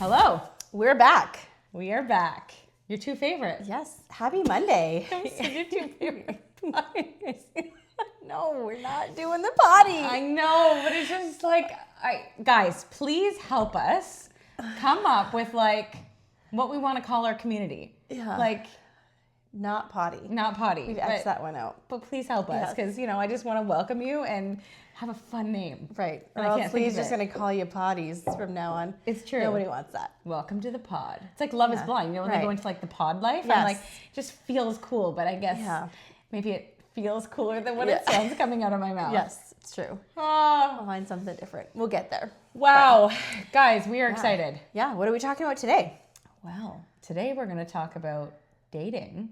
Hello. We're back. We are back. Your two favorites. Yes. Happy Monday. Your two favorite potties. No, we're not doing the potty. I know, but it's just like, guys, please help us come up with like what we want to call our community. Yeah. Like, not potty. not potty. We've X'd that one out. But please help us because, I just want to welcome you and have a fun name. Right. Or And I else can't think Leah's of just it. going to call you potties from now on. It's true. Nobody wants that. Welcome to the pod. It's like Love is Blind. When they go into like the pod life, Yes. I'm like, just feels cool, but I guess maybe it feels cooler than what it sounds coming out of my mouth. Yes, it's true. Oh, I'll find something different. We'll get there. wow. Guys, we are excited. Yeah. What are we talking about today? Well, today we're going to talk about dating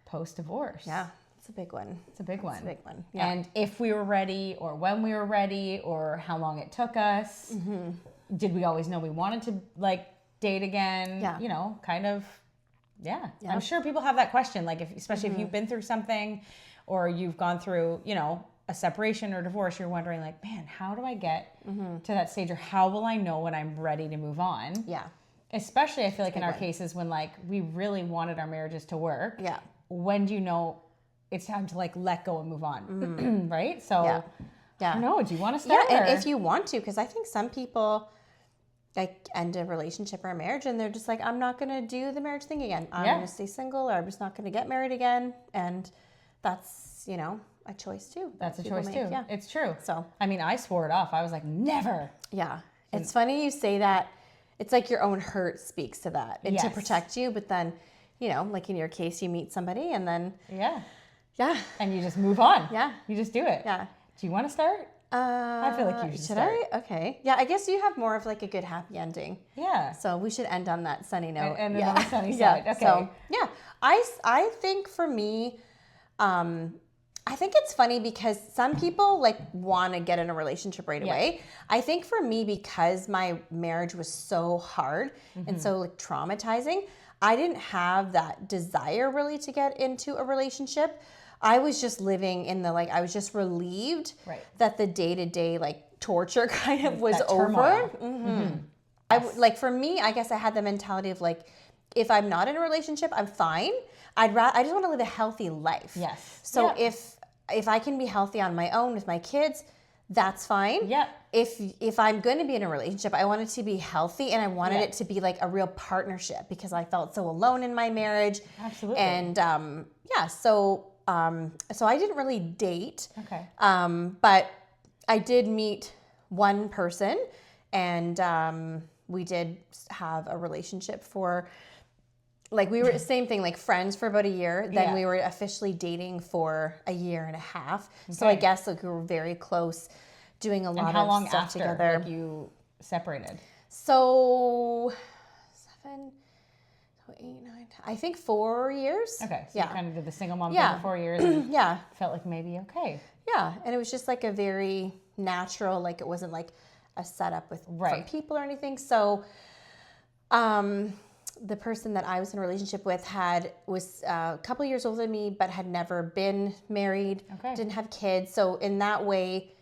post-divorce. Yeah. It's a big one. It's a big one. It's a big one. Yeah. And if we were ready or when we were ready or how long it took us. Mm-hmm. Did we always know we wanted to like date again? Yeah. Kind of. Yeah. I'm sure people have that question. Like especially Mm-hmm. if you've been through something or you've gone through, a separation or divorce, you're wondering like, man, how do I get to that stage or how will I know when I'm ready to move on? Yeah. Especially I feel like in our cases when like we really wanted our marriages to work. Yeah. When do you know it's time to like let go and move on? Right? So Yeah. I don't know. Do you want to start? Yeah, and if you want to, because I think some people like end a relationship or a marriage and they're just like, I'm not going to do the marriage thing again. I'm going to stay single or I'm just not going to get married again. And that's, a choice too. That's a choice too. Yeah. It's true. So, I mean, I swore it off. I was like, never. yeah. It's funny you say that. It's like your own hurt speaks to that and to protect you. But then, like in your case, you meet somebody and then. Yeah. Yeah. And you just move on. Yeah. You just do it. Yeah. Do you want to start? I feel like you should start. I? Okay. Yeah, I guess you have more of like a good happy ending. Yeah. So we should end on that sunny note. And on the sunny side. Okay. So, yeah. I think for me, I think it's funny because some people like want to get in a relationship right away. I think for me, because my marriage was so hard and so like traumatizing, I didn't have that desire really to get into a relationship. I was just living in the I was just relieved that the day-to-day like torture kind of was over. For me, I guess I had the mentality of like, if I'm not in a relationship, I'm fine. I just want to live a healthy life. Yes. So if I can be healthy on my own with my kids, that's fine. Yeah. If I'm going to be in a relationship, I want it to be healthy and I wanted it to be like a real partnership because I felt so alone in my marriage. Absolutely. And so I didn't really date. Okay. But I did meet one person and we did have a relationship for we were same thing, like friends for about a year. Then we were officially dating for a year and a half. Okay. So I guess we were very close, doing a lot of stuff together. How long after you separated? So 7, 8, 9, 10, I think 4 years. Okay, so you kind of did the single mom thing for 4 years. And felt like maybe okay. Yeah, and it was just like a very natural, it wasn't like a setup with from people or anything. So, the person that I was in a relationship with was a couple years older than me, but had never been married, didn't have kids. So in that way,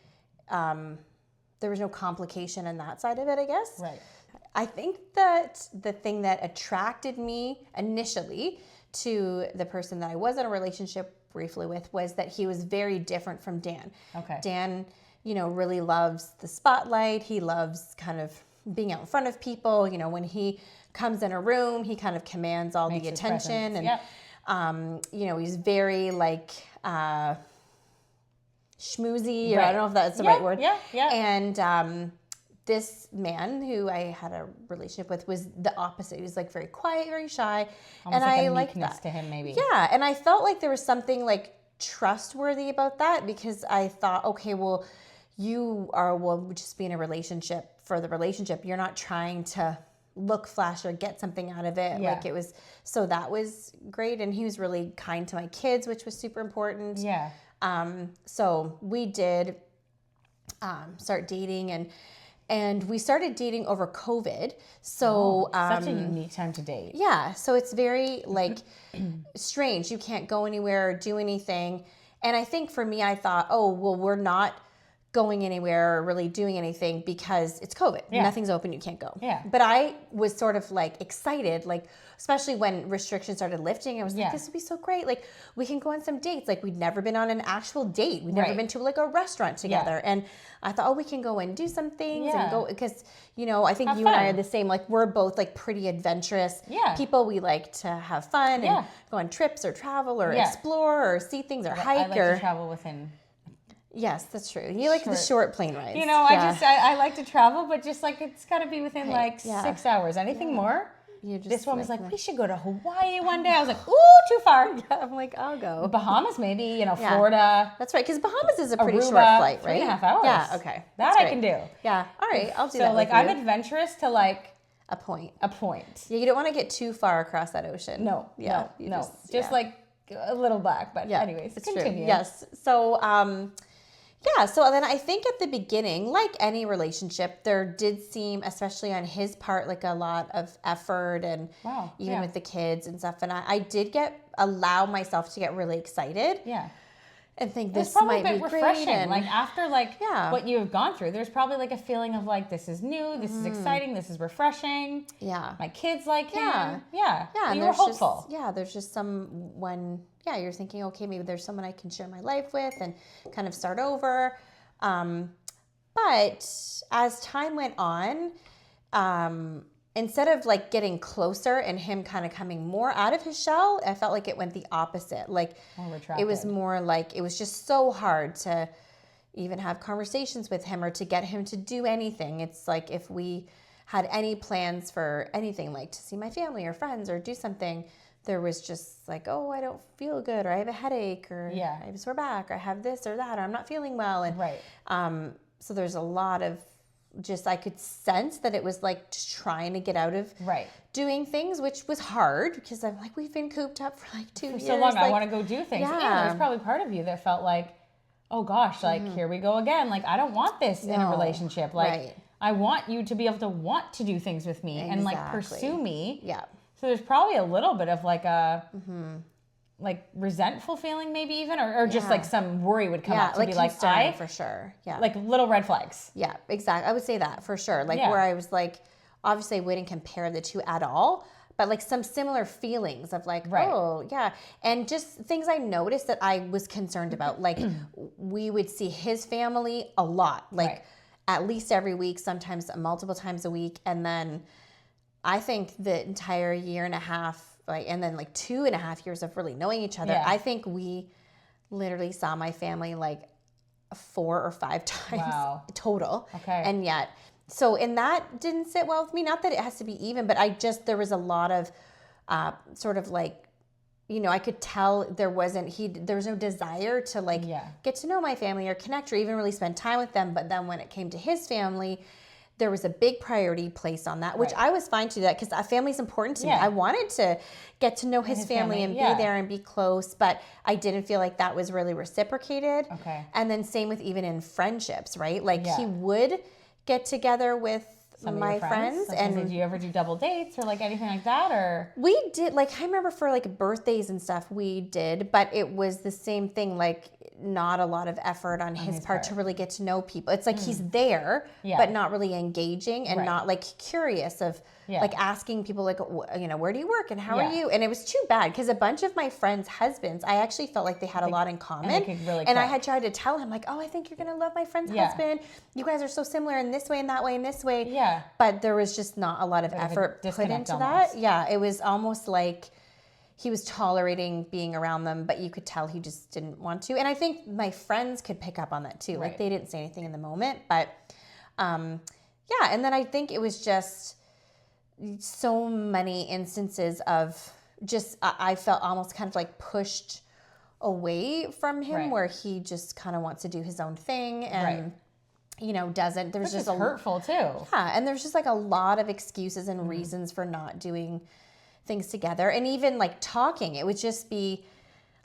there was no complication in that side of it, I guess. Right. I think that the thing that attracted me initially to the person that I was in a relationship briefly with was that he was very different from Dan. Okay. Dan, really loves the spotlight. He loves kind of being out in front of people. When he comes in a room, he kind of commands all the attention. And, he's very schmoozy, or I don't know if that's the right word. Yeah. And this man who I had a relationship with was the opposite. He was very quiet, very shy. Almost and like I a liked meekness that. to him, maybe. Yeah. And I felt like there was something trustworthy about that because I thought, okay, well, we'll just be in a relationship for the relationship. You're not trying to look flash or get something out of it. So that was great. And he was really kind to my kids, which was super important. Yeah. So we did start dating and we started dating over COVID. So such a unique time to date. Yeah. So it's very strange. You can't go anywhere or do anything. And I think for me, I thought, oh, well, we're not going anywhere or really doing anything because it's COVID. Yeah. Nothing's open, you can't go. Yeah. But I was sort of like excited, like especially when restrictions started lifting. I was like, this will be so great. Like we can go on some dates. Like we'd never been on an actual date. We'd never been to like a restaurant together. And I thought, oh, we can go and do some things and go, because, you know, I think you and I are the same. Like we're both like pretty adventurous people. We like to have fun and go on trips or travel or explore or see things or hike. I like to travel within. Yes, that's true. You like the short plane rides. You know, I like to travel, but just like it's got to be within like 6 hours. Anything more? This one was like, we should go to Hawaii one day. I was like, ooh, too far. I'm like, I'll go. Bahamas maybe, you know, Florida. That's right, because Bahamas is a pretty short flight, right? 3.5 hours. Yeah, okay. That I can do. Yeah, all right, I'll do that. So like I'm adventurous to like a point. Yeah, you don't want to get too far across that ocean. No. Just like a little back, but anyways, continue. True. Yes. So so then I think at the beginning, like any relationship, there did seem, especially on his part, like a lot of effort and even with the kids and stuff. And I did allow myself to get really excited. Yeah. And think this might be refreshing. Great. And like after what you have gone through, there's probably like a feeling of like, this is new, this is exciting, this is refreshing. Yeah. My kids like him. Yeah. And you were hopeful. There's just you're thinking, okay, maybe there's someone I can share my life with and kind of start over. But as time went on, instead of like getting closer and him kind of coming more out of his shell, I felt like it went the opposite. Like it was more like, it was just so hard to even have conversations with him or to get him to do anything. It's like if we had any plans for anything, like to see my family or friends or do something, there was just like, oh, I don't feel good, or I have a headache, or I have a sore back, or I have this or that, or I'm not feeling well. And so there's a lot of just, I could sense that it was like just trying to get out of doing things, which was hard because I'm like, we've been cooped up for like 2 years. So long, like, I want to go do things. Yeah, there's probably part of you that felt like, oh gosh, like here we go again. Like I don't want this in a relationship. Like I want you to be able to want to do things with me and like pursue me. Yeah. So there's probably a little bit of like a like resentful feeling maybe even, or just like some worry would come up to be like, for sure. Yeah. Like little red flags. Yeah, exactly. I would say that for sure. Like where I was like, obviously I wouldn't compare the two at all, but like some similar feelings of like, oh yeah. And just things I noticed that I was concerned about. Like we would see his family a lot, like at least every week, sometimes multiple times a week. And then I think the entire year and a half, and then like 2.5 years of really knowing each other, I think we literally saw my family like 4 or 5 times total. Okay. And yet, and that didn't sit well with me. Not that it has to be even, but there was a lot of sort of like, you know, I could tell there was no desire to like get to know my family or connect or even really spend time with them. But then when it came to his family, there was a big priority placed on that, which I was fine to do that because family's important to me. I wanted to get to know his family and be there and be close, but I didn't feel like that was really reciprocated. Okay. And then same with even in friendships, right? Like he would get together with my friends. And did you ever do double dates or like anything like that? Or we did, like I remember for like birthdays and stuff we did, but it was the same thing, like not a lot of effort on his part to really get to know people. It's like he's there, but not really engaging and not like curious of like asking people like, you know, where do you work and how are you? And it was too bad because a bunch of my friends' husbands, I actually felt like they had a lot in common. And I had tried to tell him like, oh, I think you're going to love my friend's husband. You guys are so similar in this way and that way and this way. Yeah. But there was just not a lot of effort put into that. Yeah. It was almost like he was tolerating being around them, but you could tell he just didn't want to. And I think my friends could pick up on that too. Like they didn't say anything in the moment, but and then I think it was just so many instances of just, I felt almost kind of like pushed away from him where he just kind of wants to do his own thing and you know, doesn't, there's just hurtful too. Yeah. And there's just like a lot of excuses and reasons for not doing things together. And even like talking, it would just be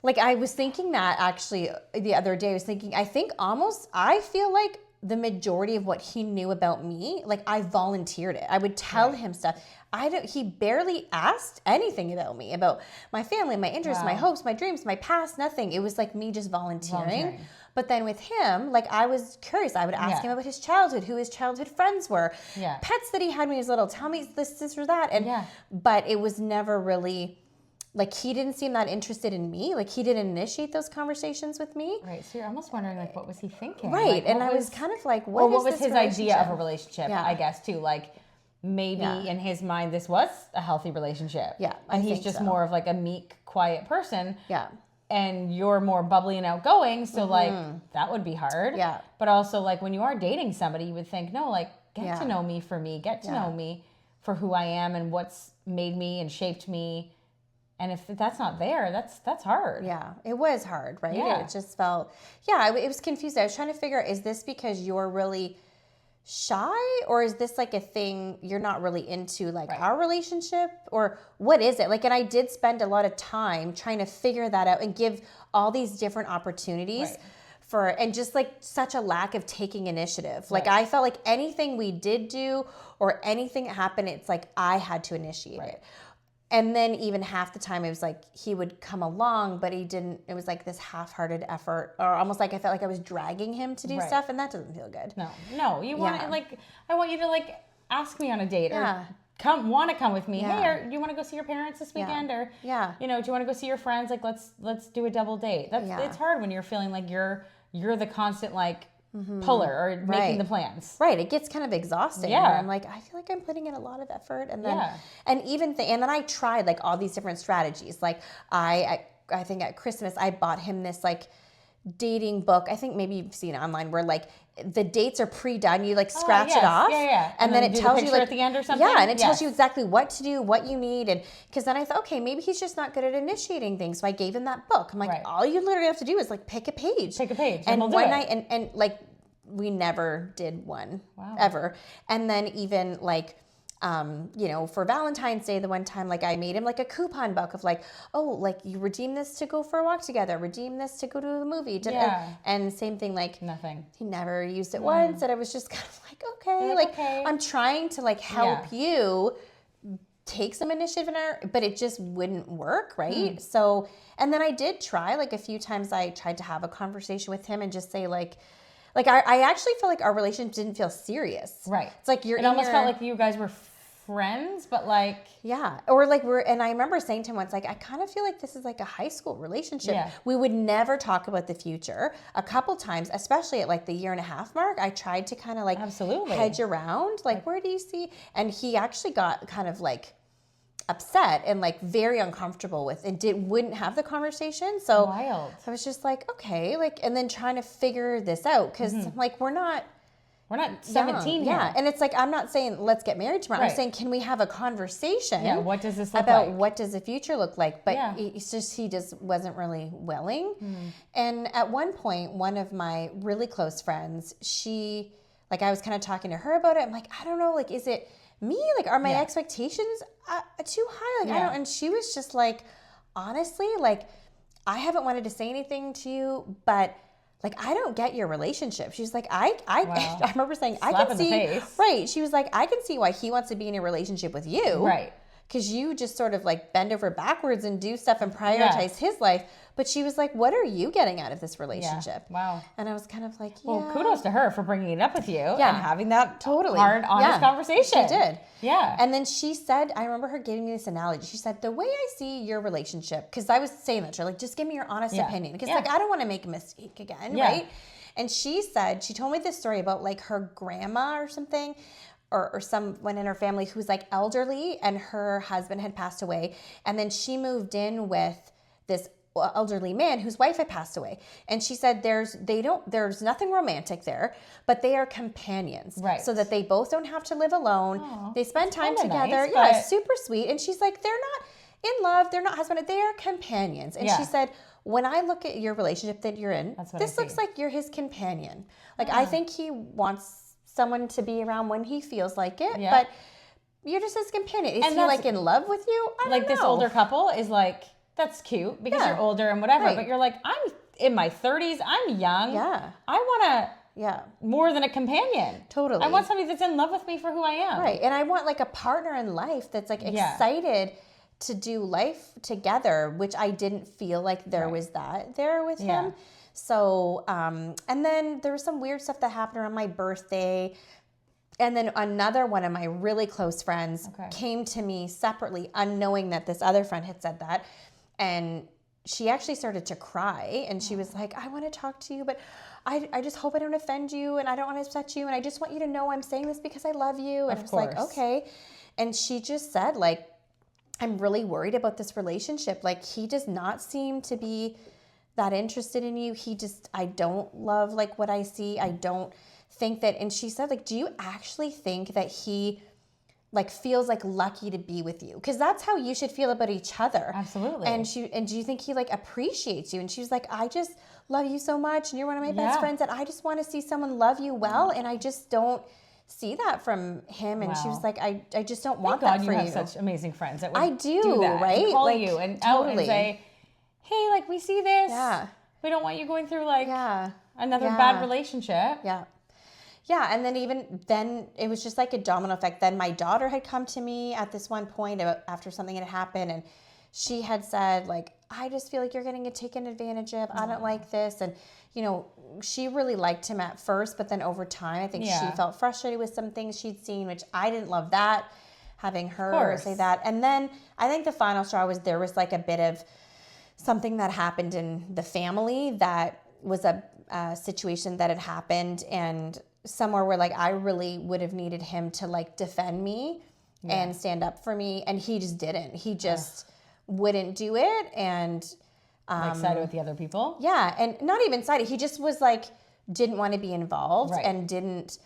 like, I was thinking that actually the other day, I was thinking, I feel like the majority of what he knew about me, like I volunteered it. I would tell him stuff. He barely asked anything about me, about my family, my interests, my hopes, my dreams, my past, nothing. It was like me just volunteering. But then with him, like I was curious. I would ask him about his childhood, who his childhood friends were, pets that he had when he was little. Tell me this or that. And but it was never really, like, he didn't seem that interested in me. Like, he didn't initiate those conversations with me. Right. So you're almost wondering, like, what was he thinking? Right. Like, and I was kind of like, what was his idea of a relationship, I guess, too? Like, maybe in his mind, this was a healthy relationship. Yeah. And he's just more of, like, a meek, quiet person. Yeah. And you're more bubbly and outgoing. So, like, that would be hard. Yeah. But also, like, when you are dating somebody, you would think, no, like, get to know me for me. Get to know me for who I am and what's made me and shaped me. And if that's not there, that's hard. Yeah, it was hard, right? Yeah. It just felt, it was confusing. I was trying to figure out, is this because you're really shy, or is this like a thing you're not really into, like our relationship, or what is it? Like, and I did spend a lot of time trying to figure that out and give all these different opportunities and just like such a lack of taking initiative. Like I felt like anything we did do or anything that happened, it's like I had to initiate it. And then even half the time it was like he would come along, but he didn't. It was like this half-hearted effort, or almost like I felt like I was dragging him to do stuff, and that doesn't feel good. No. You want to, like, I want you to, like, ask me on a date or want to come with me. Hey, do you want to go see your parents this weekend? Or you know, do you want to go see your friends? Like, let's do a double date. It's hard when you're feeling like you're the constant, like, puller or making the plans. Right. It gets kind of exhausting. Yeah. I'm like, I feel like I'm putting in a lot of effort. And then, and then I tried like all these different strategies. Like I think at Christmas, I bought him this like dating book. I think maybe you've seen it online where like the dates are pre-done. You like scratch it off. Yeah. And then it tells you like at the end or something. Yeah. And it tells you exactly what to do, what you need. And because then I thought, okay, maybe he's just not good at initiating things. So I gave him that book. I'm like, all you literally have to do is like pick a page. And we'll one night and like we never did one ever. And then even like, you know, for Valentine's Day, the one time, like I made him like a coupon book of like, oh, like you redeem this to go for a walk together, redeem this to go to the movie. And same thing, like nothing. He never used it once. And I was just kind of like, okay, I'm trying to like help you take some initiative in but it just wouldn't work. Right. So, and then I did try like a few times I tried to have a conversation with him and just say like I actually felt like our relationship didn't feel serious. Right. It's like it almost felt like you guys were friends, but like or like and I remember saying to him once, like, I kind of feel like this is like a high school relationship. We would never talk about the future. A couple times, especially at like the 1.5 year mark, I tried to kind of like hedge around, like where do you see? And he actually got kind of like upset and like very uncomfortable with and wouldn't have the conversation. So wild. I was just like, okay, like, and then trying to figure this out because like we're not 17 here. Yeah. And it's like, I'm not saying let's get married tomorrow. I'm saying, can we have a conversation? Yeah. What does this look about like? What does the future look like? But it's just, he just wasn't really willing. And at one point, one of my really close friends, she, like, I was kind of talking to her about it. I'm like, I don't know, like, is it me? Like, are my expectations too high? Like, I don't, and she was just like, honestly, like, I haven't wanted to say anything to you, but like, I don't get your relationship. She's like, I remember saying, I can see, right. She was like, I can see why he wants to be in a relationship with you. Right. Because you just sort of like bend over backwards and do stuff and prioritize his life. But she was like, what are you getting out of this relationship? Yeah. Wow. And I was kind of like, well, kudos to her for bringing it up with you and having that hard, honest She conversation. did. Yeah. And then she said, I remember her giving me this analogy. She said, the way I see your relationship, because I was saying that to her, like, just give me your honest opinion. Because like, I don't want to make a mistake again, right? And she said, she told me this story about like her grandma or something, or someone in her family who's like elderly and her husband had passed away. And then she moved in with this elderly man whose wife had passed away. And she said there's nothing romantic there, but they are companions. Right. So that they both don't have to live alone. Aww, they spend time together. Nice, super sweet. And she's like, they're not in love, they're not husband, they are companions. And she said, when I look at your relationship that you're in, this looks like you're his companion. Like, I think he wants someone to be around when he feels like it, but you're just his companion. Is he like in love with you? I don't know. This older couple is like, that's cute because you're older and whatever, but you're like, I'm in my 30s, I'm young. Yeah. I want to more than a companion. Totally. I want somebody that's in love with me for who I am. Right. And I want like a partner in life that's like excited to do life together, which I didn't feel like there was that there with him. So, and then there was some weird stuff that happened around my birthday. And then another one of my really close friends came to me separately, unknowing that this other friend had said that. And she actually started to cry. And she was like, I want to talk to you, but I just hope I don't offend you. And I don't want to upset you. And I just want you to know I'm saying this because I love you. And I was like, okay. And she just said, like, I'm really worried about this relationship. Like, he does not seem to be that interested in you. I don't love like what I see. I don't think that. And she said, like, do you actually think that he like feels like lucky to be with you? Because that's how you should feel about each other. Absolutely. And do you think he like appreciates you? And she was like, I just love you so much, and you're one of my best friends, and I just want to see someone love you well, and I just don't see that from him. And she was like, I just don't want that for you. Thank God you have such amazing friends that would I do that, right? And call like, you and out and say, hey, like, we see this. Yeah. We don't want you going through like another bad relationship. Yeah. Yeah. And then it was just like a domino effect. Then my daughter had come to me at this one point after something had happened, and she had said, like, I just feel like you're getting taken advantage of. I don't like this. And, you know, she really liked him at first, but then over time, I think she felt frustrated with some things she'd seen, which I didn't love that, having her say that. And then I think the final straw was there was like a bit of something that happened in the family that was a situation that had happened, and somewhere where like I really would have needed him to like defend me and stand up for me, and he just didn't. He just wouldn't do it, and like sided with the other people. Yeah, and not even sided. He just was like didn't want to be involved and didn't.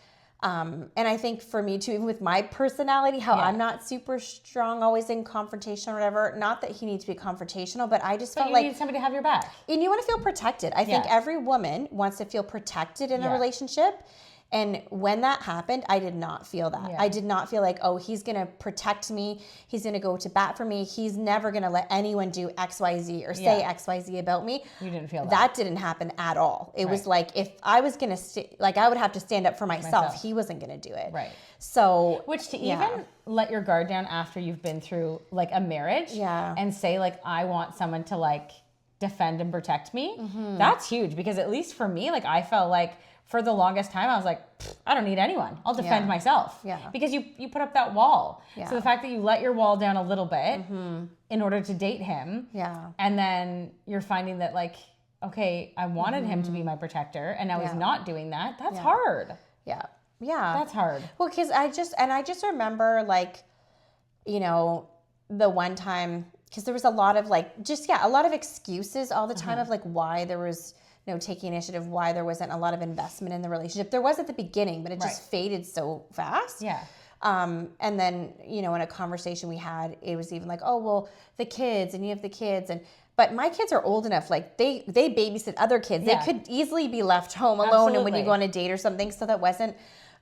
And I think for me too, even with my personality, how I'm not super strong, always in confrontation or whatever. Not that he needs to be confrontational, but I just felt like you need somebody to have your back, and you want to feel protected. I think every woman wants to feel protected in a relationship. And when that happened, I did not feel that. I did not feel like, oh, he's going to protect me. He's going to go to bat for me. He's never going to let anyone do X, Y, Z or say X, Y, Z about me. You didn't feel that. That didn't happen at all. It was like, if I was going to, I would have to stand up for myself. He wasn't going to do it. Right. So. Which to even let your guard down after you've been through like a marriage and say like, I want someone to like defend and protect me. Mm-hmm. That's huge, because at least for me, like I felt like, for the longest time, I was like, I don't need anyone. I'll defend myself. Yeah. Because you put up that wall. Yeah. So the fact that you let your wall down a little bit in order to date him. Yeah. And then you're finding that like, okay, I wanted him to be my protector, and now he's not doing that. That's hard. Yeah. Yeah. That's hard. Well, because I just remember like, you know, the one time, because there was a lot of like, a lot of excuses all the time of like why there was no taking initiative, why there wasn't a lot of investment in the relationship. There was at the beginning, but it just faded so fast. Yeah. And then, you know, in a conversation we had, it was even like, oh, well, the kids, and you have the kids. But my kids are old enough, like they babysit other kids. They could easily be left home alone and when you go on a date or something. So that wasn't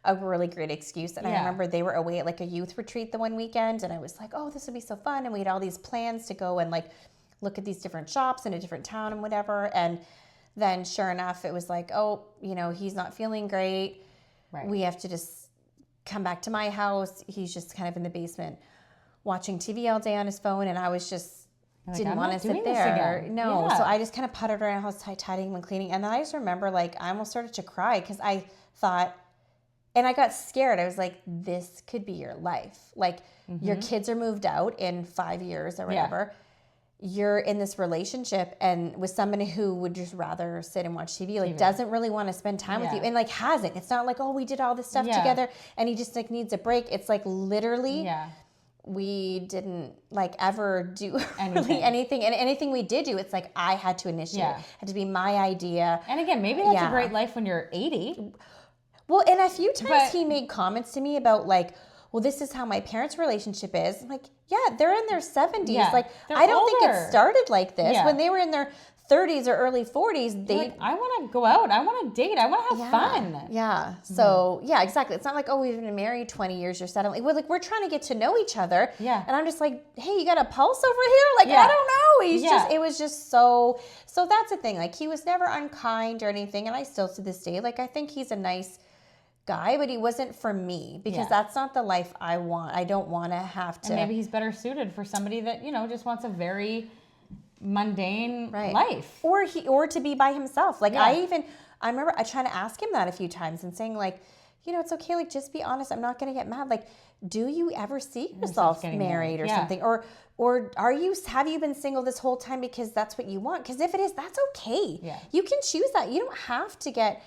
a really great excuse. And I remember they were away at like a youth retreat the one weekend, and I was like, oh, this would be so fun. And we had all these plans to go and like look at these different shops in a different town and whatever. And then sure enough, it was like, oh, you know, he's not feeling great. Right. We have to just come back to my house. He's just kind of in the basement watching TV all day on his phone. And I was just didn't want to sit there. No. Yeah. So I just kind of puttered around the house, tidying and cleaning. And then I just remember like I almost started to cry because I thought, and I got scared. I was like, this could be your life. Like your kids are moved out in 5 years or whatever. Yeah. You're in this relationship and with somebody who would just rather sit and watch TV, like doesn't really want to spend time with you, and like hasn't. It's not like, oh, we did all this stuff together and he just like needs a break. It's like literally we didn't like ever do really anything. And anything we did do, it's like I had to initiate. It had to be my idea. And again, maybe that's a great life when you're 80. Well, and a few times he made comments to me about like, well, this is how my parents' relationship is. I'm like, yeah, they're in their 70s. Yeah, like, I don't think it started like this. When they were in their 30s or early 40s, they like, I want to go out. I want to date. I want to have fun. Yeah. So yeah, exactly. It's not like, oh, we've been married 20 years. You're settling. We're trying to get to know each other. Yeah. And I'm just like, hey, you got a pulse over here? Like, I don't know. It was just so that's the thing. Like, he was never unkind or anything. And I still to this day, like, I think he's a nice guy, but he wasn't for me because that's not the life I want. I don't want to have to. And maybe he's better suited for somebody that, just wants a very mundane life. Or to be by himself. Like, I remember I trying to ask him that a few times and saying, like, it's okay. Like, just be honest. I'm not going to get mad. Like, do you ever see yourself married or something? Or have you been single this whole time because that's what you want? Because if it is, that's okay. Yeah. You can choose that. You don't have to get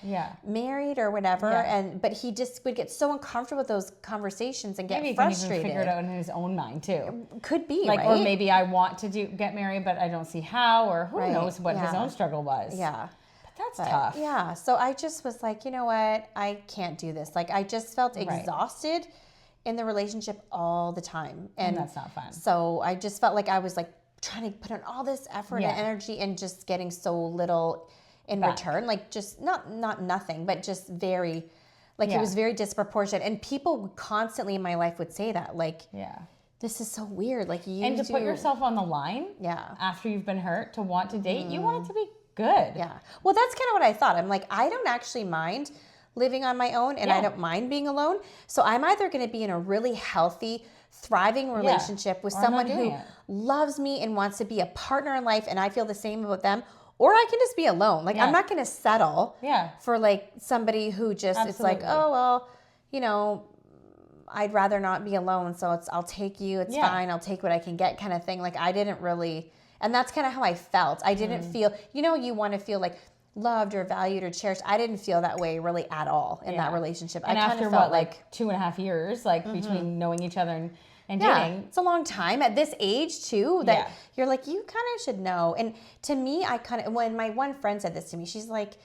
married or whatever. Yeah. But he just would get so uncomfortable with those conversations and get maybe frustrated. Maybe he can even figure it out in his own mind too. Could be, like, right? Or maybe I want to get married, but I don't see how, or who knows what his own struggle was. Yeah. That's tough. Yeah. So I just was like, you know what? I can't do this. Like, I just felt exhausted in the relationship all the time. And that's not fun. So I just felt like I was like trying to put in all this effort and energy and just getting so little in return. Like, just not nothing, but just very, like, it was very disproportionate. And people constantly in my life would say that, like, this is so weird. Like, and to put yourself on the line after you've been hurt to want to date, you want it to be good. Yeah. Well, that's kind of what I thought. I'm like, I don't actually mind living on my own, and I don't mind being alone. So I'm either going to be in a really healthy, thriving relationship with someone who loves me and wants to be a partner in life, and I feel the same about them, or I can just be alone. Like, I'm not going to settle for, like, somebody who just it's like, oh, well, I'd rather not be alone, so I'll take you. It's fine. I'll take what I can get, kind of thing. Like, I didn't really, and that's kind of how I felt. I didn't feel, you want to feel like loved or valued or cherished. I didn't feel that way really at all in that relationship. And I after felt like 2.5 years, like between knowing each other and dating. It's a long time at this age too, that you're like, you kind of should know. And to me, when my one friend said this to me, she's like,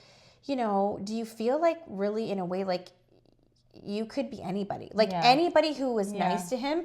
do you feel like really in a way, like you could be anybody, like anybody who was nice to him,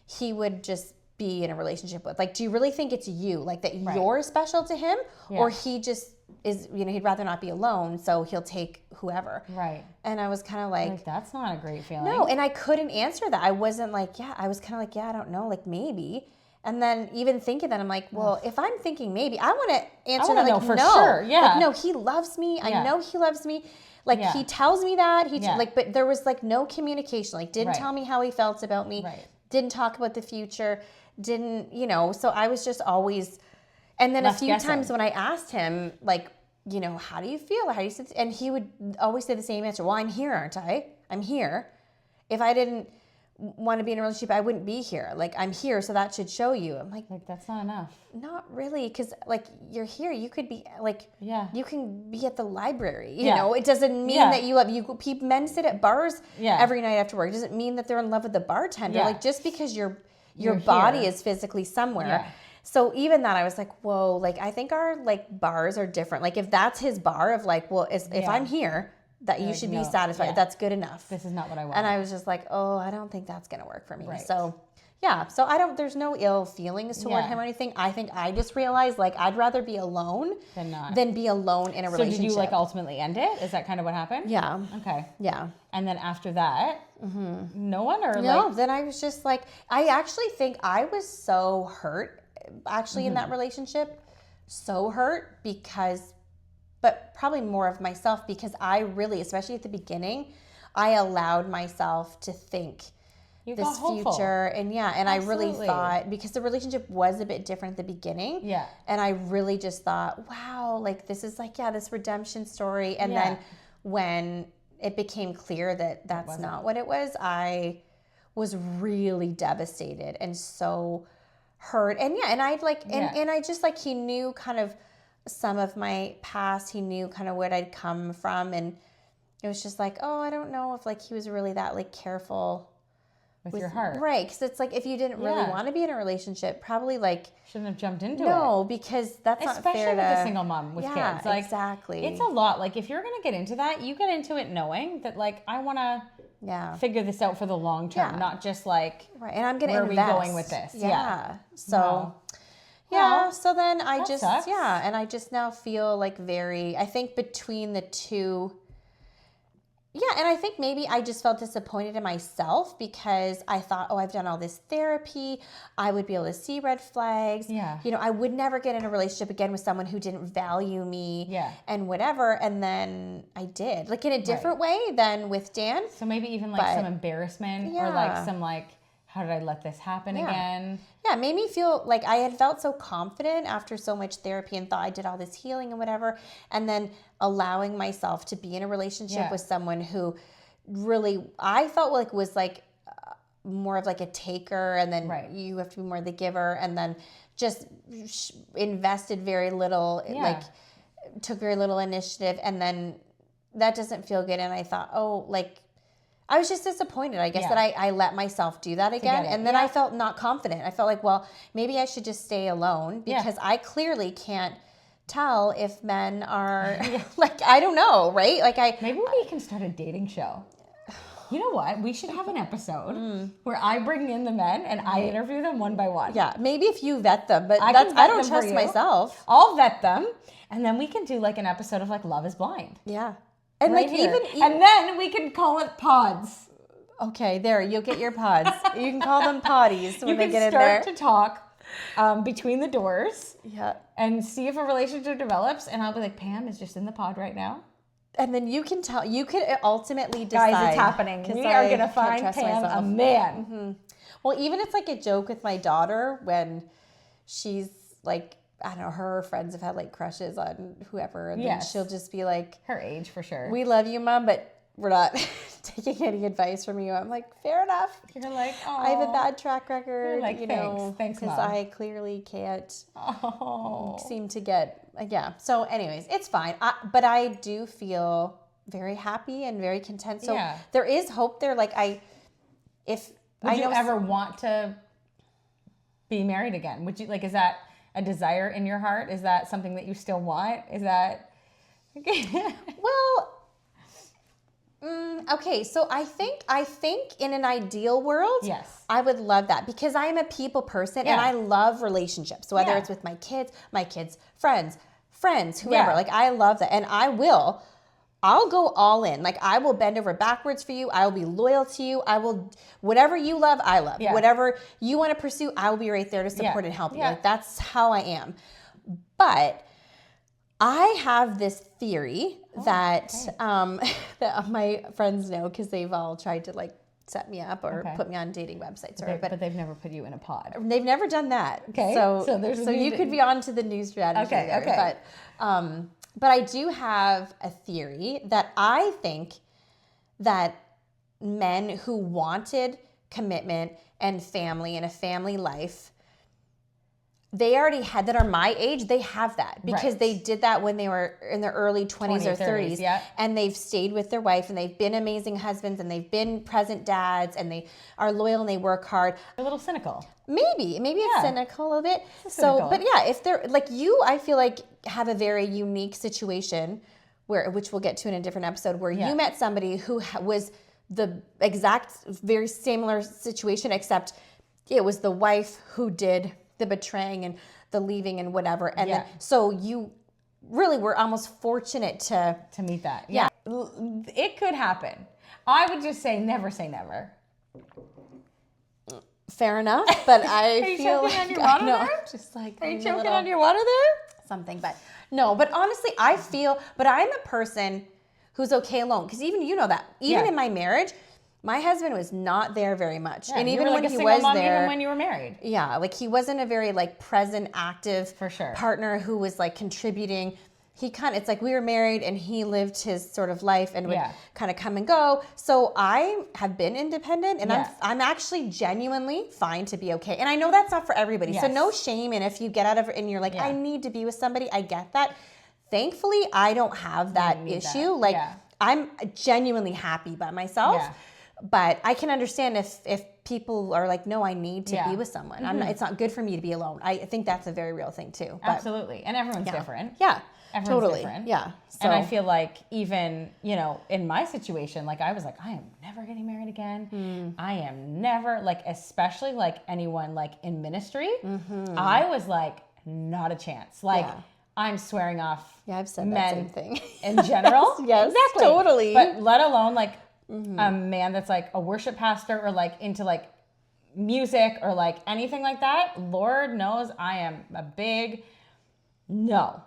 he would just be in a relationship with. Like, do you really think it's you, like that you're special to him, or he just is, he'd rather not be alone, so he'll take whoever. Right. And I was kind of like, that's not a great feeling. No, and I couldn't answer that. I wasn't like, I was kind of like, I don't know, like maybe. And then even thinking that, I'm like, well, if I'm thinking maybe, I want to answer that, like, for sure. Yeah. Like, no, he loves me. I know he loves me. Like, he tells me that. But there was like no communication. Like, didn't tell me how he felt about me. Right. Didn't talk about the future. Didn't, so I was just always, and then a few times when I asked him, like, how do you feel? How do you feel? And he would always say the same answer. Well, I'm here, aren't I? I'm here. If I didn't want to be in a relationship, I wouldn't be here. Like, I'm here, so that should show you. I'm like that's not enough. Not really, because like, you're here. You could be like, you can be at the library. You know, it doesn't mean that you love you. Men sit at bars every night after work. It doesn't mean that they're in love with the bartender. Like, just because your body is physically somewhere. Yeah. So even that, I was like, whoa, like, I think our like bars are different. Like, if that's his bar of like, well, if I'm here, that you should be satisfied. Yeah. That's good enough. This is not what I want. And I was just like, oh, I don't think that's going to work for me. Right. So there's no ill feelings toward him or anything. I think I just realized, like, I'd rather be alone than be alone in a relationship. So did you like ultimately end it? Is that kind of what happened? Yeah. Okay. Yeah. And then after that, no one then I was just like, I actually think I was so hurt in that relationship, so hurt but probably more of myself, because I really, especially at the beginning, I allowed myself to think this future. And I really thought, because the relationship was a bit different at the beginning. Yeah. And I really just thought, wow, like, this is like, this redemption story. And then when it became clear that that's not what it was, I was really devastated and so hurt. And I like, and I just like, he knew kind of some of my past. He knew kind of where I'd come from. And it was just like, oh, I don't know if like he was really that like careful with your heart. Right. Because it's like, if you didn't really want to be in a relationship, probably like shouldn't have jumped into it. No, because that's not fair. Especially with a single mom with kids. Like, exactly. It's a lot. Like, if you're going to get into that, you get into it knowing that like, I want to figure this out for the long term, not just like, right. And I'm going to invest. Where are we going with this? Yeah. So, Yeah, so then I just, sucks. and I just now feel like I think between the two, and I think maybe I just felt disappointed in myself because I thought, I've done all this therapy. I would be able to see red flags. Yeah. I would never get in a relationship again with someone who didn't value me and whatever. And then I did, like in a different way than with Dan. So maybe even like some embarrassment or like some like, how did I let this happen again? Yeah, it made me feel like I had felt so confident after so much therapy and thought I did all this healing and whatever. And then allowing myself to be in a relationship with someone who really, I felt like was like more of like a taker, and then you have to be more the giver, and then just invested very little, like took very little initiative. And then that doesn't feel good. And I thought, I was just disappointed, I guess, that I let myself do that again. And then I felt not confident. I felt like, well, maybe I should just stay alone because I clearly can't tell if men are like, I don't know, right? Like maybe we can start a dating show. You know what? We should have an episode where I bring in the men and I interview them one by one. Yeah, maybe if you vet them, but I don't trust myself. I'll vet them, and then we can do like an episode of like Love is Blind. Yeah. And right like even and then we can call it pods. Okay, there, you'll get your pods. You can call them potties when they get in there. You can start to talk between the doors. Yeah. And see if a relationship develops, and I'll be like, Pam is just in the pod right now. And then you can ultimately decide. Guys, it's happening. We are going to find Pam a man. Mm-hmm. Well, even it's like a joke with my daughter when she's like, I don't know, her friends have had like crushes on whoever, and then she'll just be like, her age for sure. We love you, Mom, but we're not taking any advice from you. I'm like, fair enough. You're like, oh, I have a bad track record. You're like, thanks, because I clearly can't seem to get So, anyways, it's fine. But I do feel very happy and very content. So there is hope there. Like would you ever want to be married again? Would you is that a desire in your heart? Is that something that you still want? Is that well? Okay, so I think in an ideal world, I would love that because I am a people person and I love relationships. So whether it's with my kids, friends, whoever, like I love that, and I'll go all in. Like I will bend over backwards for you. I will be loyal to you. I will, whatever you love, I love. Whatever you want to pursue, I will be right there to support and help you. Like that's how I am. But I have this theory that that my friends know because they've all tried to like set me up or put me on dating websites, but they've never put you in a pod. They've never done that. Okay, so you could be on to the new strategy. Okay. But I do have a theory that I think that men who wanted commitment and family and a family life, they already had that, are my age, they have that because they did that when they were in their early 20s or 30s and they've stayed with their wife and they've been amazing husbands and they've been present dads and they are loyal and they work hard. A little cynical. Maybe it's cynical a little bit. So, but if they're like you, I feel like have a very unique situation which we'll get to in a different episode, where you met somebody who was the exact very similar situation, except it was the wife who did the betraying and the leaving and whatever. And then, so you really were almost fortunate to meet that. Yeah. It could happen. I would just say never say never. Fair enough, but I feel like on your water there? Just like are you choking on your water there? Something, but no. But honestly, I feel. But I'm a person who's okay alone because even you know that. Even in my marriage, my husband was not there very much, and even when he was there, even when you were married, like he wasn't a very like present, active for sure partner who was like contributing. He it's like we were married and he lived his sort of life and would kind of come and go. So I have been independent and I'm actually genuinely fine to be okay. And I know that's not for everybody. Yes. So no shame. And if you get out of it and you're like, I need to be with somebody, I get that. Thankfully, I don't have that issue. I'm genuinely happy by myself. Yeah. But I can understand if people are like, no, I need to be with someone. Mm-hmm. It's not good for me to be alone. I think that's a very real thing too. But, absolutely. And everyone's different. Yeah. Everyone's totally different. Yeah. So. And I feel like even, in my situation, like I was like, I am never getting married again. I am never, like, especially like anyone like in ministry, I was like, not a chance. Like, I'm swearing off I've said that same thing. in general. Yes, exactly. Totally. But let alone like a man that's like a worship pastor or like into like music or like anything like that. Lord knows I am a big no.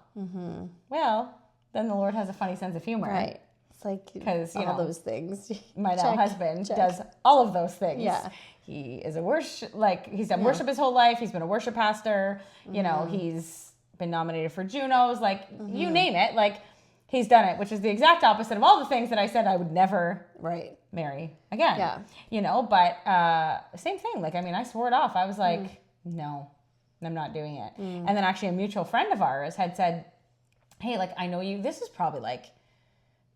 Well, then the Lord has a funny sense of humor. Right. It's like, because all those things. My now husband does all of those things. Yeah. He is a worship, like he's done worship his whole life. He's been a worship pastor. You know, he's been nominated for Junos, like you name it, like he's done it, which is the exact opposite of all the things that I said I would never marry again. Yeah. You know, but same thing. Like, I mean, I swore it off. I was like, no, I'm not doing it. And then actually a mutual friend of ours had said, hey, like, I know you, this is probably like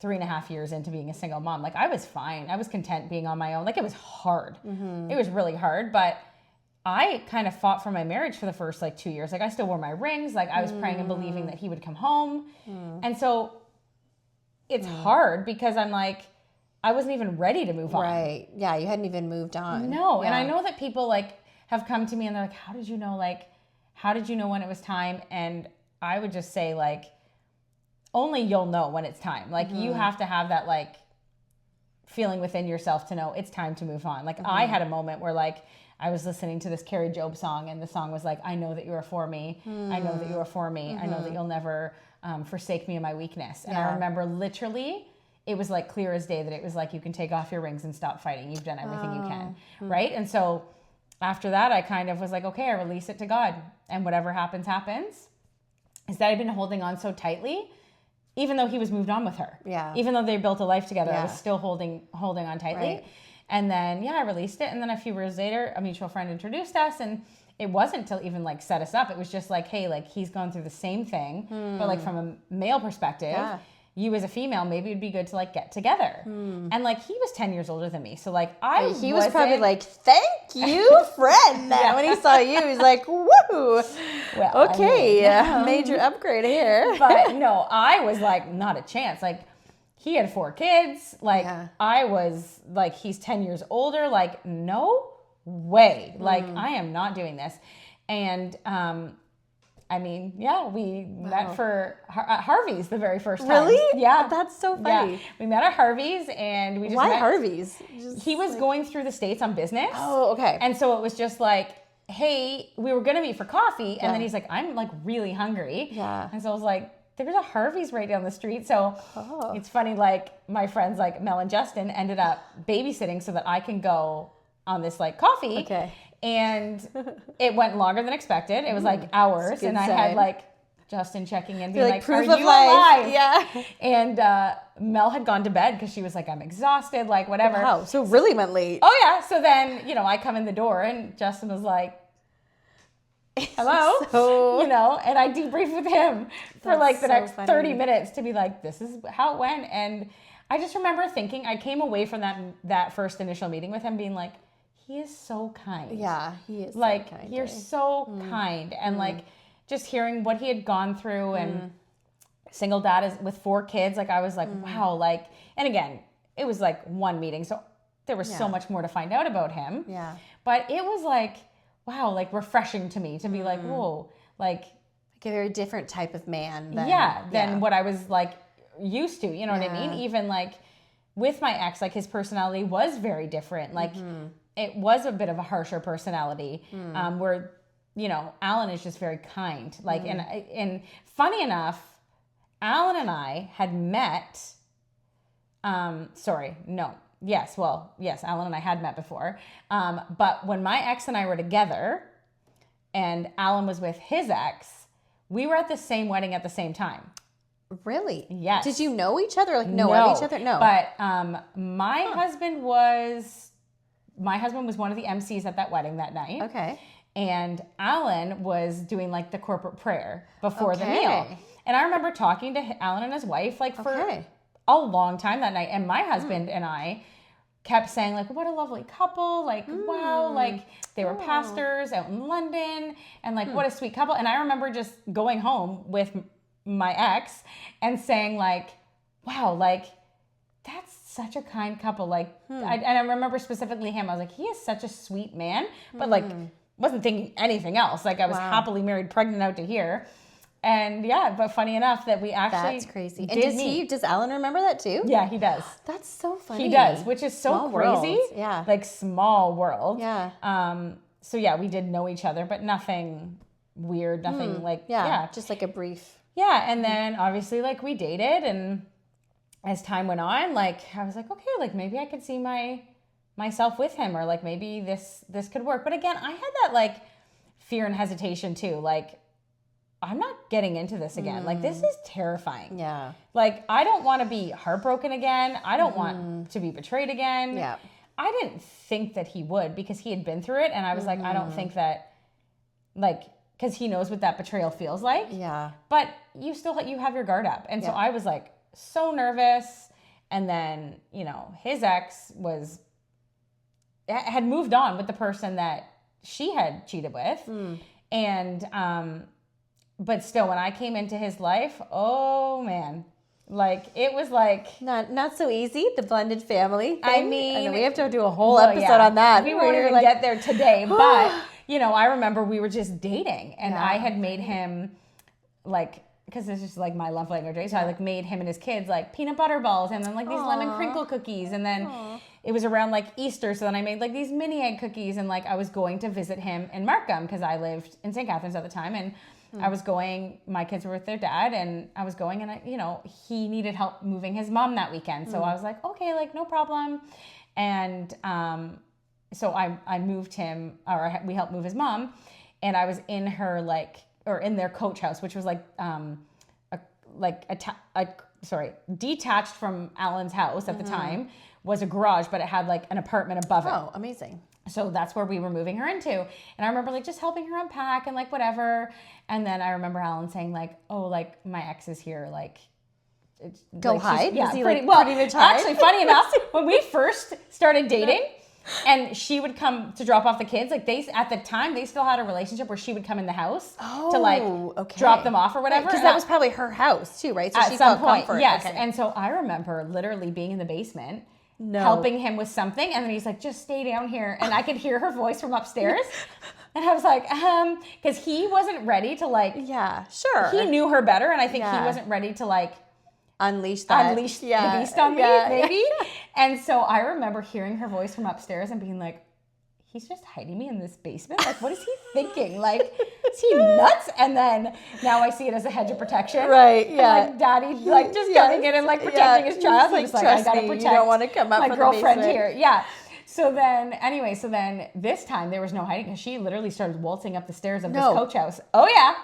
3.5 years into being a single mom. Like, I was fine. I was content being on my own. Like, it was hard. It was really hard, but I kind of fought for my marriage for the first like 2 years. Like I still wore my rings. Like I was praying and believing that he would come home. And so it's hard because I'm like, I wasn't even ready to move on. Right. Yeah. You hadn't even moved on. No. Yeah. And I know that people like have come to me and they're like, how did you know? Like, how did you know when it was time? And I would just say like, only you'll know when it's time. Like you have to have that like feeling within yourself to know it's time to move on. Like I had a moment where like, I was listening to this Carrie Job song and the song was like, I know that you are for me. I know that you are for me. I know that you'll never forsake me in my weakness. And I remember literally, it was like clear as day that it was like, you can take off your rings and stop fighting. You've done everything you can. Right. And so after that, I kind of was like, okay, I release it to God and whatever happens, happens. Is that I've been holding on so tightly, even though he was moved on with her. Yeah. Even though they built a life together, I was still holding on tightly. Right. And then, I released it. And then a few years later, a mutual friend introduced us. And it wasn't till even like set us up. It was just like, hey, like he's gone through the same thing. But like from a male perspective, you as a female, maybe it'd be good to like get together. And like he was 10 years older than me. So like he was probably like, thank you, friend. When he saw you, he's like, woo. Well, okay, I mean, major upgrade here. But no, I was like, not a chance. Like, he had 4 kids. Like, I was like, he's 10 years older. Like, no way. Like, I am not doing this. And, I mean, we met at Harvey's the very first time. Really? Yeah. That's so funny. Yeah. We met at Harvey's and we just Why Harvey's? He was going through the States on business. Oh, okay. And so it was just like, hey, we were going to meet for coffee. And then he's like, I'm like really hungry. Yeah. And so I was like, there's a Harvey's right down the street. So it's funny, like my friends like Mel and Justin ended up babysitting so that I can go on this like coffee. Okay. And it went longer than expected. It was like hours. And I had like Justin checking in, being like, proof are you alive? Yeah. And Mel had gone to bed because she was like, I'm exhausted, like whatever. Wow. So really went late. Oh yeah. So then, I come in the door and Justin was like, hello, and I debriefed with him for like the next 30 minutes to be like, this is how it went. And I just remember thinking, I came away from that first initial meeting with him being like, he is so kind. Yeah, he is like, so kind. You're so kind. And like, just hearing what he had gone through and single dad with 4 kids, like I was like, wow, like, and again, it was like one meeting. So there was so much more to find out about him. Yeah. But it was like, wow, like refreshing to me to be like, whoa, like a very different type of man than what I was like used to, you know what I mean? Even like with my ex, like his personality was very different. Like it was a bit of a harsher personality where, Alan is just very kind. Like, and funny enough, Alan and I had met, Yes, Alan and I had met before. But when my ex and I were together and Alan was with his ex, we were at the same wedding at the same time. Really? Yes. Did you know each other? Like know of each other? No. But my husband was one of the MCs at that wedding that night. Okay. And Alan was doing like the corporate prayer before the meal. And I remember talking to Alan and his wife like for a long time that night. And my husband and I kept saying like, what a lovely couple. Like, wow. Like they were pastors out in London and like, what a sweet couple. And I remember just going home with my ex and saying like, wow, like that's such a kind couple. Like, and I remember specifically him, I was like, he is such a sweet man, but like wasn't thinking anything else. Like I was happily married, pregnant out to here. And yeah, but funny enough that we actually That's crazy. And does Alan remember that too? Yeah, he does. That's so funny. He does, which is so crazy. World. Yeah. Like small world. Yeah. So yeah, we did know each other, but nothing weird, nothing like just like a brief. Yeah, and then obviously like we dated, and as time went on, like I was like, okay, like maybe I could see myself with him, or like maybe this could work. But again, I had that like fear and hesitation too, like I'm not getting into this again. Like, this is terrifying. Yeah. Like, I don't want to be heartbroken again. I don't want to be betrayed again. Yeah. I didn't think that he would, because he had been through it. And I was like, I don't think that, like, because he knows what that betrayal feels like. Yeah. But you have your guard up. And so I was like so nervous. And then, you know, his ex had moved on with the person that she had cheated with. And, but still, when I came into his life, oh man, like it was like not so easy. The blended family thing. I mean, and we have to do a whole episode on that. We won't even get there today, but you know, I remember we were just dating, and I had made him like, because this is like my love language, right? So I like made him and his kids like peanut butter balls, and then like these lemon crinkle cookies, and then it was around like Easter, so then I made like these mini egg cookies, and like I was going to visit him in Markham because I lived in St. Catharines at the time, and I was going, my kids were with their dad, and I was going, and you know, he needed help moving his mom that weekend. So I was like, okay, like no problem. And so I moved him, or we helped move his mom, and I was in her in their coach house, which was detached from Alan's house at the time, was a garage, but it had like an apartment above it. Oh, amazing. So that's where we were moving her into. And I remember like just helping her unpack and like whatever. And then I remember Alan saying like, oh, like my ex is here. Like, go hide? Yeah, pretty much hide? Actually, funny enough, when we first started dating and she would come to drop off the kids, like at the time, they still had a relationship where she would come in the house to like drop them off or whatever. Because that was probably her house too, right? So at some point, yes. Okay. And so I remember literally being in the basement, helping him with something, and then he's like, just stay down here, and I could hear her voice from upstairs, and I was like, because he wasn't ready to like, he knew her better, and I think he wasn't ready to like unleash the beast on me, maybe. And so I remember hearing her voice from upstairs and being like, he's just hiding me in this basement. Like, what is he thinking? Like, is he nuts? And then now I see it as a hedge of protection. Right, yeah. And like daddy, like just coming in and like protecting his child. He's like, I gotta protect, you don't want to come up my from girlfriend the basement here. Yeah. So then this time there was no hiding, because she literally started waltzing up the stairs of this coach house. Oh yeah.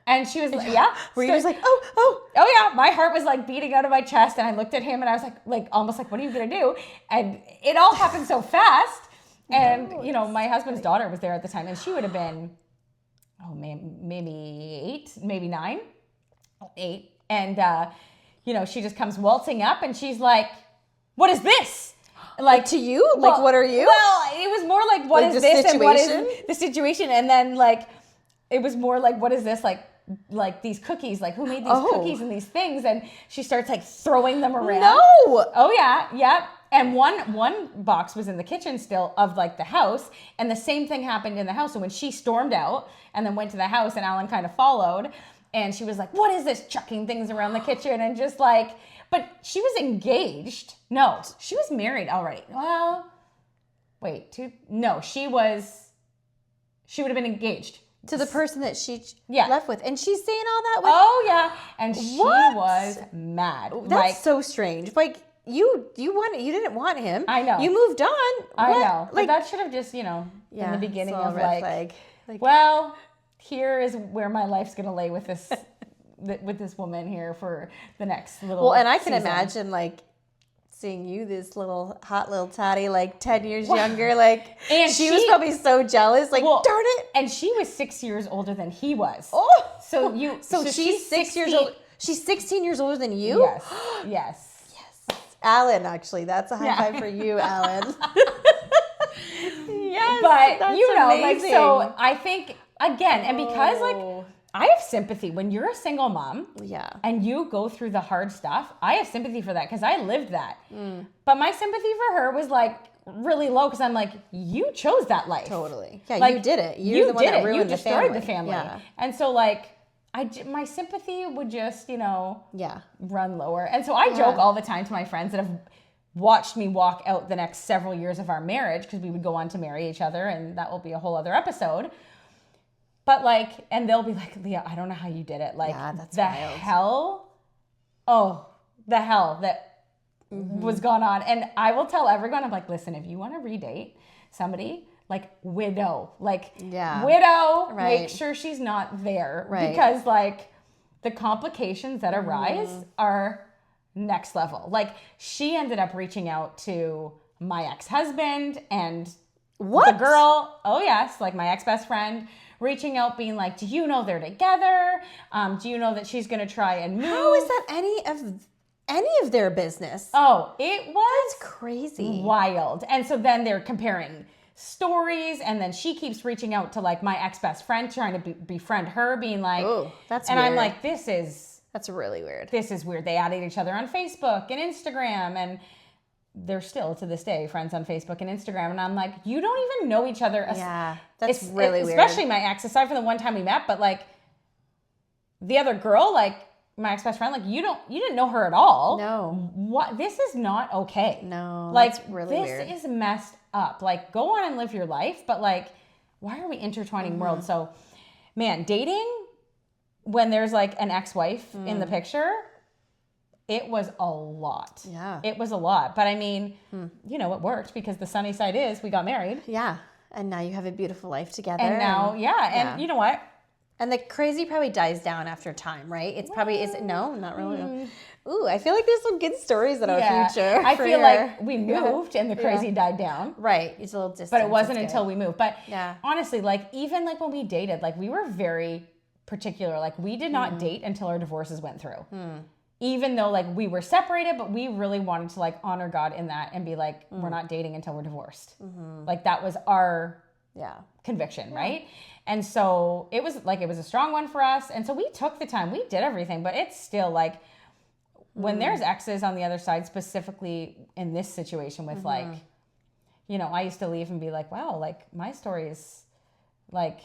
And she was like, Were you just like, oh yeah. My heart was like beating out of my chest, and I looked at him and I was like almost like, what are you gonna do? And it all happened so fast. And, you know, my husband's daughter was there at the time, and she would have been, maybe 8, maybe 9, 8. And, you know, she just comes waltzing up, and she's like, what is this? Like to you? Like, what are you? Well, it was more like, what is this? And what is the situation? And then, like, it was more like, what is this? Like these cookies, like who made these cookies and these things? And she starts like throwing them around. No! Oh, yeah. Yep. And one box was in the kitchen still of like the house, and the same thing happened in the house. So when she stormed out and then went to the house, and Alan kind of followed, and she was like, what is this? Chucking things around the kitchen, and just like, but she was engaged. No, she was married already. Well, wait, no, she would have been engaged. To the person that she left with. And she's saying all that with... Oh, yeah. And she was mad. That's so strange. Like, you didn't want him. I know. You moved on. I know. Like, but that should have just, you know, in the beginning of red like, flag. Well, here is where my life's going to lay with this with this woman here for the next little Well, and I can season. imagine, like, seeing you, this hot little tatty, like 10 years younger, like, and she was probably so jealous, like, darn it. And she was 6 years older than he was. Oh, so she's 6 years old. She's 16 years older than you? Yes. Alan, actually, that's a high five for you, Alan. Yes, but you know, amazing. Like, so I think again, and because like I have sympathy when you're a single mom, and you go through the hard stuff. I have sympathy for that because I lived that. But my sympathy for her was like, really low because I'm like, you chose that life. Totally. Yeah, like, you did it. You're the one that ruined the family. You destroyed the family. Yeah. And so like, my sympathy would just, run lower. And so I joke all the time to my friends that have watched me walk out the next several years of our marriage, because we would go on to marry each other, and that will be a whole other episode. But like, and they'll be like, Leah, I don't know how you did it. Like, that's the wild. the hell that was going on. And I will tell everyone, I'm like, listen, if you want to redate somebody, like widow, widow, make sure she's not there, because like the complications that arise are next level. Like, she ended up reaching out to my ex-husband and the girl. Oh yes. Like, my ex-best friend reaching out, being like, do you know they're together? Do you know that she's going to try and move? How is that any of their business? Oh, it was crazy. Wild. And so then they're comparing stories, and then she keeps reaching out to like my ex-best friend, trying to befriend her, being like, oh, that's and weird. I'm like, that's really weird. This is weird. They added each other on Facebook and Instagram, and they're still to this day friends on Facebook and Instagram. And I'm like, you don't even know each other. Yeah, that's really weird. Especially my ex, aside from the one time we met, but like the other girl, like my ex-best friend, like you didn't know her at all. No. What? This is not okay. No, like, that's really weird. This is messed up. Like, go on and live your life, but like, why are we intertwining worlds? So, man, dating when there's like an ex-wife in the picture, it was a lot. Yeah. It was a lot. But I mean, it worked, because the sunny side is we got married. Yeah. And now you have a beautiful life together. And now, and you know what? And the crazy probably dies down after time, right? It's probably, no, not really. Ooh, I feel like there's some good stories in our future. I feel like we moved and the crazy died down. Right. It's a little distant. But it wasn't until we moved. But yeah, honestly, like, even like when we dated, like, we were very particular. Like, we did not date until our divorces went through. Even though like we were separated, but we really wanted to like honor God in that and be like, we're not dating until we're divorced. Like, that was our conviction, right? And so it was a strong one for us. And so we took the time, we did everything, but it's still like, when there's exes on the other side, specifically in this situation with like, I used to leave and be like, wow, like my story is like,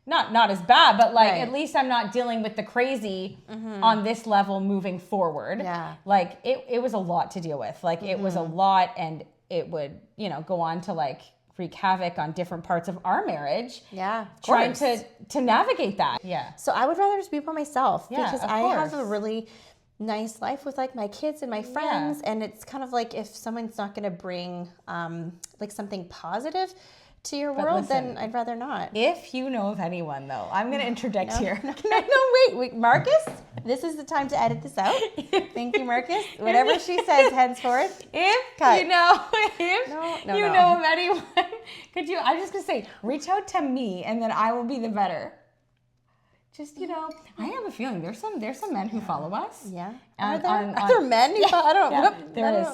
not as bad, but like, at least I'm not dealing with the crazy on this level moving forward. Yeah. Like it was a lot to deal with. Like it was a lot, and it would, go on to like wreak havoc on different parts of our marriage. Yeah. Trying to navigate that. Yeah. So I would rather just be by myself, because I course. have a really nice life with like my kids and my friends. And it's kind of like, if someone's not going to bring like something positive to your world, then I'd rather not. If you know of anyone, though, I'm going to interject here. No, wait, Marcus, this is the time to edit this out. Thank you, Marcus. Whatever she says henceforth. If you know of anyone, could you? I'm just going to say, reach out to me, and then I will be the better. Just, I have a feeling there's some men who follow us. Yeah. Are there men who follow? I don't know. There is.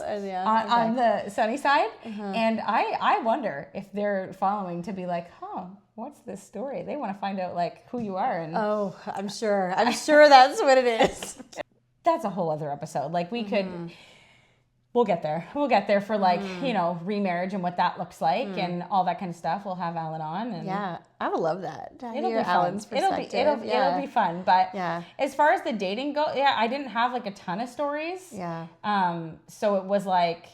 On the sunny side. And I wonder if they're following to be like, what's this story? They want to find out like who you are. And I'm sure that's what it is. That's a whole other episode. Like we could... We'll get there. We'll get there for like, remarriage and what that looks like and all that kind of stuff. We'll have Alan on. And yeah, I would love that. It'll be Alan's perspective. It'll be fun. But as far as the dating go, I didn't have like a ton of stories. Yeah. So it was like,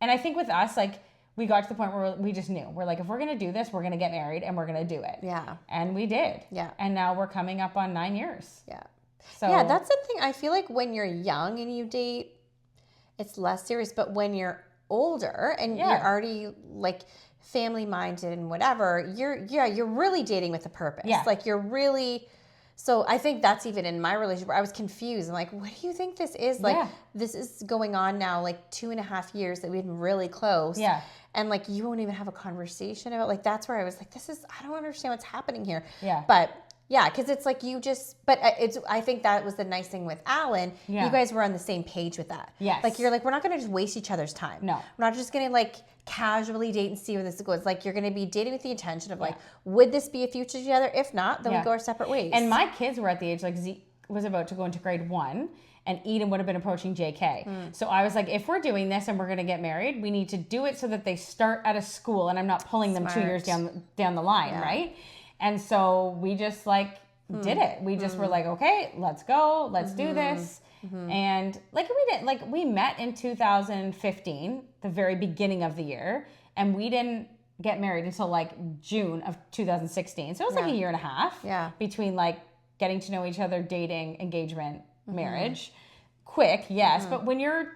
and I think with us, like we got to the point where we just knew. We're like, if we're going to do this, we're going to get married and we're going to do it. Yeah. And we did. Yeah. And now we're coming up on 9 years. Yeah. So yeah, that's the thing. I feel like when you're young and you date, it's less serious, but when you're older and you're already like family minded and whatever, you're really dating with a purpose. Yeah. Like you're really, so I think that's even in my relationship where I was confused. I'm like, what do you think this is? Like this is going on now like 2.5 years that we've been really close. Yeah. And like, you won't even have a conversation about like, that's where I was like, I don't understand what's happening here. Yeah. But yeah, because it's like I think that was the nice thing with Alan. Yeah. You guys were on the same page with that. Yes. Like you're like, we're not going to just waste each other's time. No. We're not just going to like casually date and see where this goes. Like you're going to be dating with the intention of like, would this be a future together? If not, then we go our separate ways. And my kids were at the age, like Zeke was about to go into grade 1. and Eden would have been approaching JK. So I was like, if we're doing this and we're going to get married, we need to do it so that they start at a school and I'm not pulling them 2 years down the line, right? And so we just like did it. We just were like, okay, let's go. Let's do this. And like we met in 2015, the very beginning of the year, and we didn't get married until like June of 2016. So it was like a year and a half between like getting to know each other, dating, engagement, marriage. Quick, yes. But when you're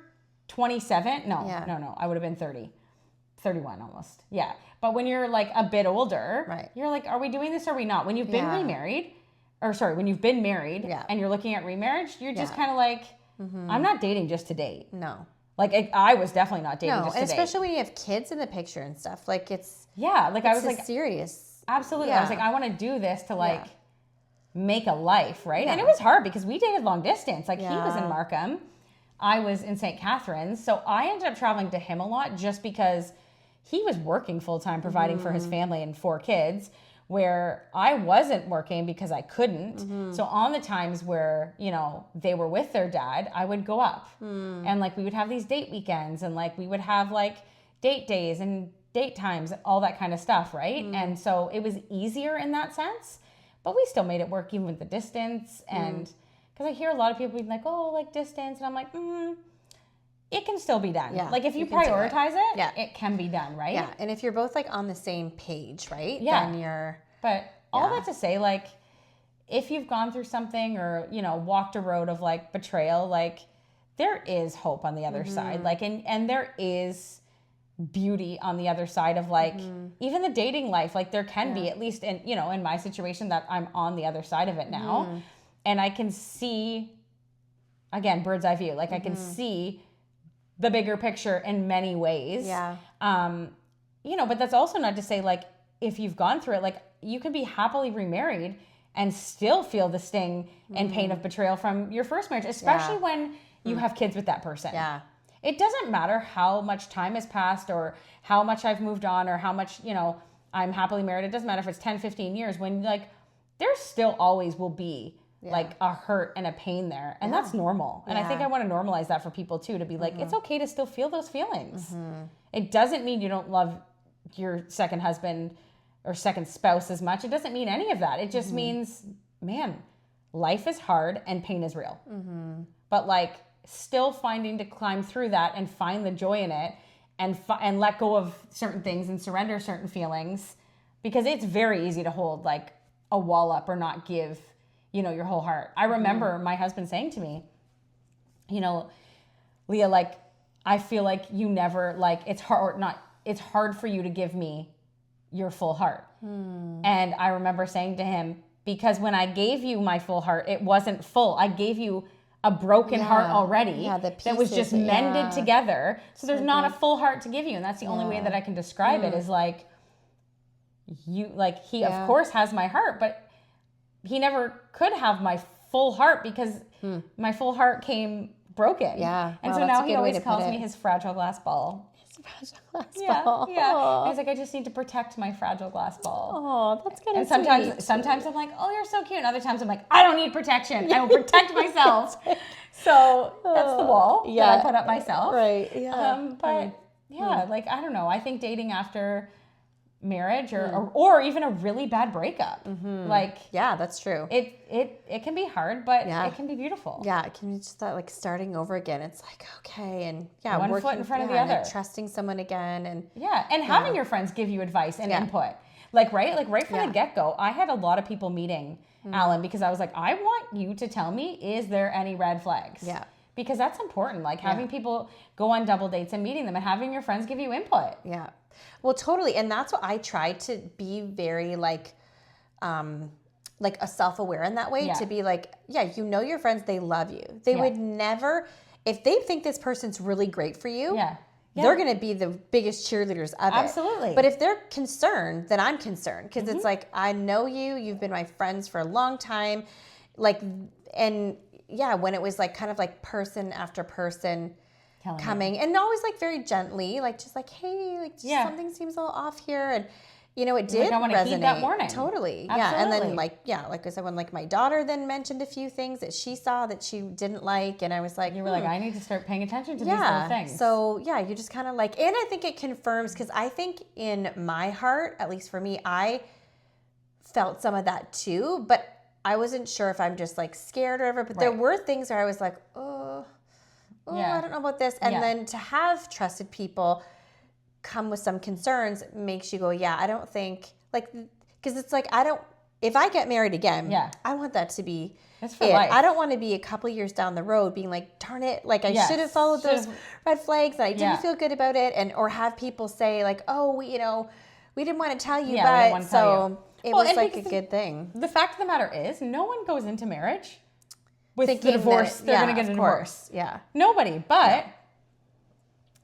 27, no, I would have been 31 almost. Yeah. But when you're like a bit older, you're like, are we doing this or are we not? When you've been remarried, when you've been married and you're looking at remarriage, you're just kind of like, I'm not dating just to date. No. Like I was definitely not dating just to date. Especially when you have kids in the picture and stuff. Like it's I was like serious. Absolutely. I was like, I want to do this to like make a life, right? And it was hard because we dated long distance. Like he was in Markham, I was in St. Catharines. So I ended up traveling to him a lot just because he was working full time, providing for his family and 4 kids, where I wasn't working because I couldn't. So on the times where, you know, they were with their dad, I would go up and like we would have these date weekends and like we would have like date days and date times, all that kind of stuff, right? And so it was easier in that sense, but we still made it work even with the distance. And because I hear a lot of people being like, oh, like distance. And I'm like, it can still be done. Like if you prioritize it, it can be done, right? Yeah. And if you're both like on the same page, right? Then you're... But all that to say, like, if you've gone through something or, you know, walked a road of like betrayal, like there is hope on the other side. Like, and there is beauty on the other side of like, even the dating life, like there can be, at least in, you know, in my situation, that I'm on the other side of it now. And I can see, again, bird's eye view, like I can see the bigger picture in many ways. You know, but that's also not to say like, if you've gone through it, like you can be happily remarried and still feel the sting and pain of betrayal from your first marriage, especially when you have kids with that person. It doesn't matter how much time has passed or how much I've moved on or how much, you know, I'm happily married. It doesn't matter if it's 10, 15 years, when like there still always will be like a hurt and a pain there. And that's normal. And I think I want to normalize that for people too, to be like, it's okay to still feel those feelings. It doesn't mean you don't love your second husband or second spouse as much. It doesn't mean any of that. It just means, man, life is hard and pain is real. But like still finding to climb through that and find the joy in it and let go of certain things and surrender certain feelings, because it's very easy to hold like a wall up or not give, you know, your whole heart. I remember my husband saying to me, you know, Leah, like, I feel like you never, like, it's hard for you to give me your full heart. And I remember saying to him, because when I gave you my full heart, it wasn't full. I gave you a broken heart already that was just mended together. So there's not a full heart to give you. And that's the only way that I can describe it, is like, you, like, he of course has my heart, but he never could have my full heart because my full heart came broken. And so now he always calls me his fragile glass ball. Fragile glass ball. Yeah. He's like, I just need to protect my fragile glass ball. Oh, that's kind of sweet. Sometimes I'm like, oh, you're so cute. And other times I'm like, I don't need protection. I will protect myself. So that's the wall that I put up myself. But like, I don't know. I think dating after marriage or even a really bad breakup, like, that's true. It can be hard, but it can be beautiful. It can be just that, like, starting over again. It's like, okay, and one foot in front of the other, and trusting someone again, and having your friends give you advice and input, like right from the get-go. I had a lot of people meeting Alan because I was like, I want you to tell me, is there any red flags? Because that's important, like having people go on double dates and meeting them and having your friends give you input. Well, totally. And that's what I try to be very like a self-aware in that way, to be like, you know, your friends, they love you. They would never, if they think this person's really great for you, they're going to be the biggest cheerleaders of it. Absolutely. But if they're concerned, then I'm concerned, because it's like, I know you, you've been my friends for a long time. Like, and when it was like kind of like person after person coming and always like very gently, like just like, hey, like just something seems a little off here. And you know, it did I want to heed that warning. Totally. Absolutely. Yeah. And then like I said, when like my daughter then mentioned a few things that she saw that she didn't like, and I was like, you were like, I need to start paying attention to these little things. So yeah, you just kind of like, and I think it confirms, because I think in my heart, at least for me, I felt some of that too, but I wasn't sure if I'm just like scared or whatever, but there were things where I was like, I don't know about this. And then to have trusted people come with some concerns makes you go, I don't think, like, because it's like, if I get married again, I want that to be That's for life. I don't want to be a couple years down the road being like, darn it, like I should have followed those red flags and I didn't feel good about it, or have people say like, oh, we didn't want to tell you, but so it was like a good thing. The fact of the matter is, no one goes into marriage with the divorce. They're going to get a divorce. Yeah. Nobody, but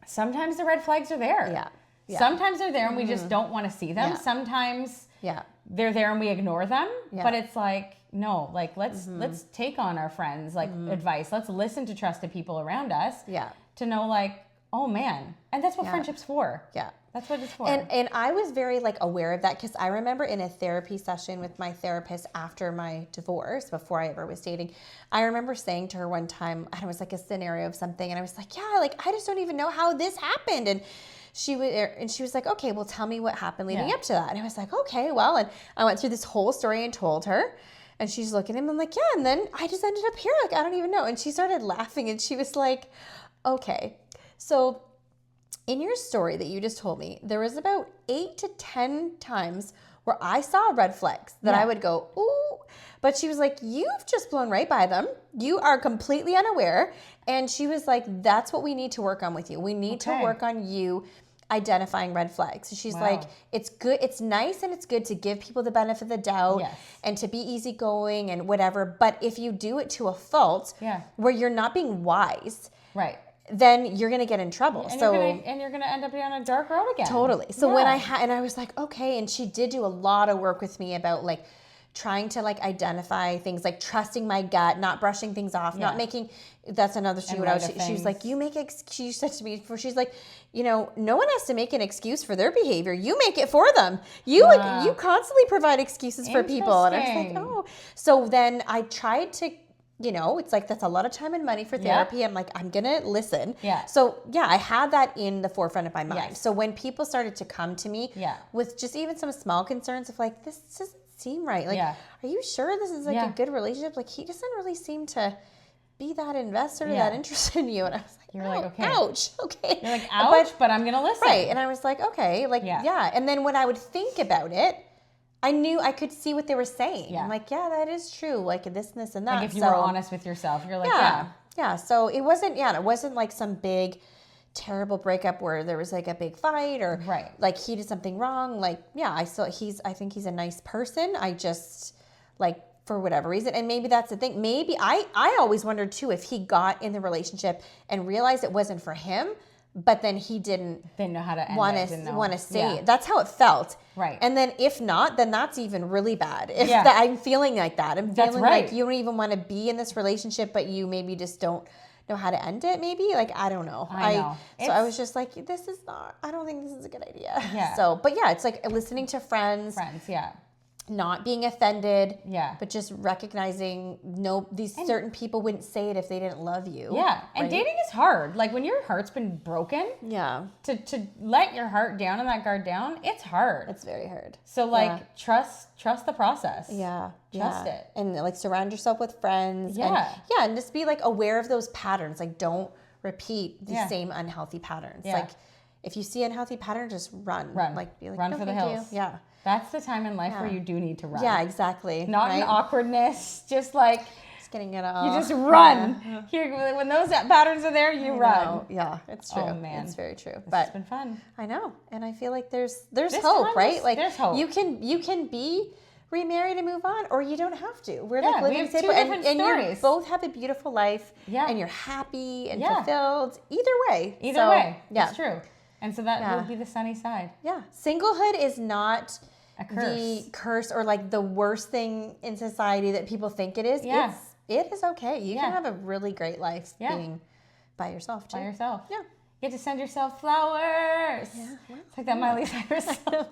sometimes the red flags are there. Yeah. Sometimes they're there and we just don't want to see them. Sometimes they're there and we ignore them. But it's like, no, like let's take on our friends, like advice. Let's listen to trusted people around us. To know like, oh man. And that's what friendship's for. That's what it's for. And I was very like aware of that, because I remember in a therapy session with my therapist after my divorce, before I ever was dating, I remember saying to her one time, and it was like a scenario of something, and I was like, like I just don't even know how this happened. And she was like, okay, well, tell me what happened leading up to that. And I was like, okay, well, and I went through this whole story and told her, and she's looking at him, I'm like, and then I just ended up here, like I don't even know. And she started laughing, and she was like, okay, so in your story that you just told me, there was about 8 to 10 times where I saw red flags that I would go, ooh. But she was like, you've just blown right by them. You are completely unaware. And she was like, that's what we need to work on with you. We need to work on you identifying red flags. So she's like, it's good. It's nice and it's good to give people the benefit of the doubt and to be easygoing and whatever. But if you do it to a fault where you're not being wise. Then you're going to get in trouble. And you're going to end up down a dark road again. Totally. So when I was like, okay. And she did do a lot of work with me about like trying to like identify things, like trusting my gut, not brushing things off, not making, that's another she was like, she said to me before, she's like, no one has to make an excuse for their behavior. You make it for them. You constantly provide excuses for people. And I was like, oh. So then I tried to, it's like, that's a lot of time and money for therapy. I'm like, I'm going to listen. So I had that in the forefront of my mind. So when people started to come to me with just even some small concerns of like, this doesn't seem right. Like, are you sure this is like a good relationship? Like, he doesn't really seem to be that invested or that interested in you. And I was like, like, okay. Ouch. Okay. You're like, ouch, but I'm going to listen. Right. And I was like, okay. Like, And then when I would think about it, I knew I could see what they were saying. I'm like, that is true. Like this and this and that. Like if you were honest with yourself, you're like, yeah. So it wasn't like some big, terrible breakup where there was like a big fight or like he did something wrong. Like, I think he's a nice person. I just like, for whatever reason. And maybe that's the thing. Maybe I always wondered too, if he got in the relationship and realized it wasn't for him, but then he didn't know how to want to say it. That's how it felt. Right. And then if not, then that's even really bad. If I'm feeling like that. I'm feeling like you don't even want to be in this relationship, but you maybe just don't know how to end it, maybe. Like, I don't know. I know. So I was just like, I don't think this is a good idea. So, but it's like listening to friends. Not being offended, but just recognizing these certain people wouldn't say it if they didn't love you. And dating is hard. Like when your heart's been broken, to let your heart down and that guard down, it's hard. It's very hard. So like trust the process. Trust it. And like surround yourself with friends. And just be like aware of those patterns. Like don't repeat the same unhealthy patterns. Like if you see unhealthy pattern, just run. Like be like, run for the hills. That's the time in life where you do need to run. Yeah, exactly. Not in awkwardness, just like just getting it off. You just run. Here, when those patterns are there, you run. Yeah, it's true. Oh man, it's very true. It's been fun. I know, and I feel like there's hope, right? Like there's hope. You can be remarried and move on, or you don't have to. We're like living two different stories. You both have a beautiful life. And you're happy and fulfilled. Either way. That's true. And so that will be the sunny side. Yeah, singlehood is not a curse. The curse or like the worst thing in society that people think it is. It is okay. You can have a really great life being by yourself too. By yourself. Yeah. You get to send yourself flowers. Yeah, it's like that Miley Cyrus song.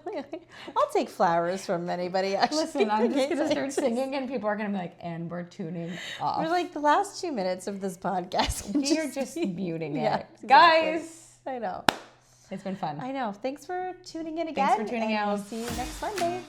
I'll take flowers from anybody, actually. Listen, I'm just going to start singing and people are going to be like, and we're tuning off. We're like the last 2 minutes of this podcast. You're just muting it. Yeah, exactly. Guys. I know. It's been fun. I know. Thanks for tuning in again. Thanks for tuning out. We'll see you next Monday.